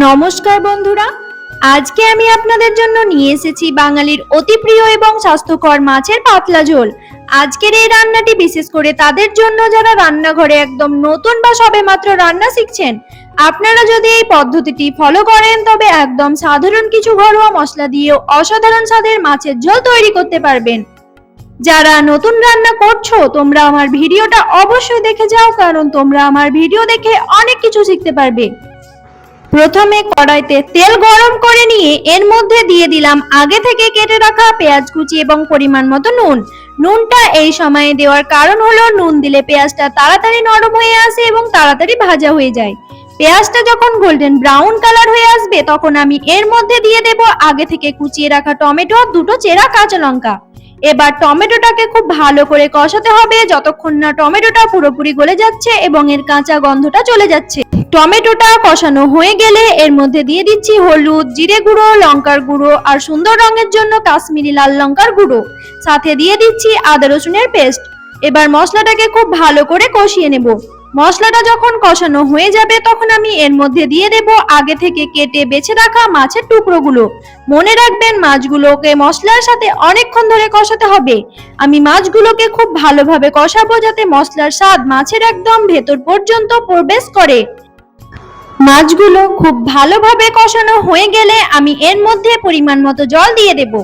নমস্কার বন্ধুরা, আজকে আমি আপনাদের জন্য নিয়ে এসেছি বাঙালির অতি প্রিয় এবং স্বাস্থ্যকর মাছের পাতলা ঝোল। আজকের এই রান্নাটি বিশেষ করে তাদের জন্য যারা রান্নাঘরে একদম নতুন বা সবেমাত্র রান্না শিখছেন। আপনারা যদি এই পদ্ধতিটি ফলো করেন তবে একদম সাধারণ কিছু ঘরোয়া মশলা দিয়েও অসাধারণ স্বাদের মাছের ঝোল তৈরি করতে পারবেন। যারা নতুন রান্না করছো তোমরা আমার ভিডিওটা অবশ্যই দেখে যাও, কারণ তোমরা আমার ভিডিও দেখে অনেক কিছু শিখতে পারবে। প্রথমে কড়াইতে তেল গরম করে নিয়ে এর মধ্যে দিয়ে দিলাম আগে থেকে কেটে রাখা পেঁয়াজ কুচি এবং পরিমাণ মতো নুন। নুনটা এই সময়ে দেওয়ার কারণ হলো নুন দিলে পেঁয়াজটা তাড়াতাড়ি নরম হয়ে আসে এবং তাড়াতাড়ি ভাজা হয়ে যায়। পেঁয়াজটা যখন গোল্ডেন ব্রাউন কালার হয়ে আসবে তখন আমি এর মধ্যে দিয়ে দেব আগে থেকে কুচিয়ে রাখা টমেটো, দুটো চেরা কাঁচা লঙ্কা। এবার টমেটোটাকে খুব ভালো করে কষাতে হবে যতক্ষণ না টমেটোটা পুরোপুরি গলে যাচ্ছে এবং এর কাঁচা গন্ধটা চলে যাচ্ছে। টমেটোটা কষানো হয়ে গেলে এর মধ্যে দিয়ে দিচ্ছি হলুদ, জিরে গুঁড়ো, লঙ্কার গুঁড়ো আর সুন্দর রঙের জন্য কাশ্মীরি লাল লঙ্কার গুঁড়ো। সাথে দিয়ে দিচ্ছি আদা রসুনের পেস্ট। এবার মশলাটাকে খুব ভালো করে কষিয়ে নেব। মশলাটা যখন কষানো হয়ে যাবে তখন আমি এর মধ্যে দিয়ে দেব আগে থেকে কেটে বেছে রাখা মাছের টুকরোগুলো। মনে রাখবেন মাছগুলোকে মশলার সাথে অনেকক্ষণ ধরে কষাতে হবে। আমি মাছগুলোকে খুব ভালোভাবে কষাবো যাতে মশলার স্বাদ মাছের একদম ভেতর পর্যন্ত প্রবেশ করে। মাছগুলো খুব ভালোভাবে কষানো হয়ে গেলে আমি এর মধ্যে পরিমাণ মতো জল দিয়ে দেব।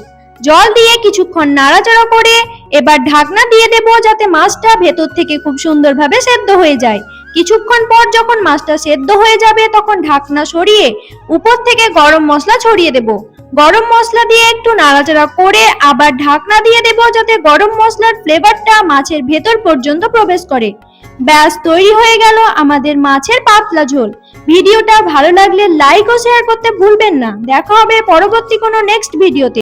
জল দিয়ে কিছুক্ষণ নাড়াচাড়া করে এবার ঢাকনা দিয়ে দেব যাতে মাছটা ভেতর থেকে খুব সুন্দরভাবে সেদ্ধ হয়ে যায়। কিছুক্ষণ পর যখন মাছটা সেদ্ধ হয়ে যাবে তখন ঢাকনা সরিয়ে উপর থেকে গরম মশলা ছড়িয়ে দেব। গরম মশলা দিয়ে একটু নাড়াচাড়া করে আবার ঢাকনা দিয়ে দেব যাতে গরম মশলার ফ্লেভারটা মাছের ভেতর পর্যন্ত প্রবেশ করে। ব্যাস, তৈরি হয়ে গেল আমাদের মাছের পাতলা ঝোল। ভিডিওটা ভালো লাগলে লাইক ও শেয়ার করতে ভুলবেন না। দেখা হবে পরবর্তী কোনো নেক্সট ভিডিওতে।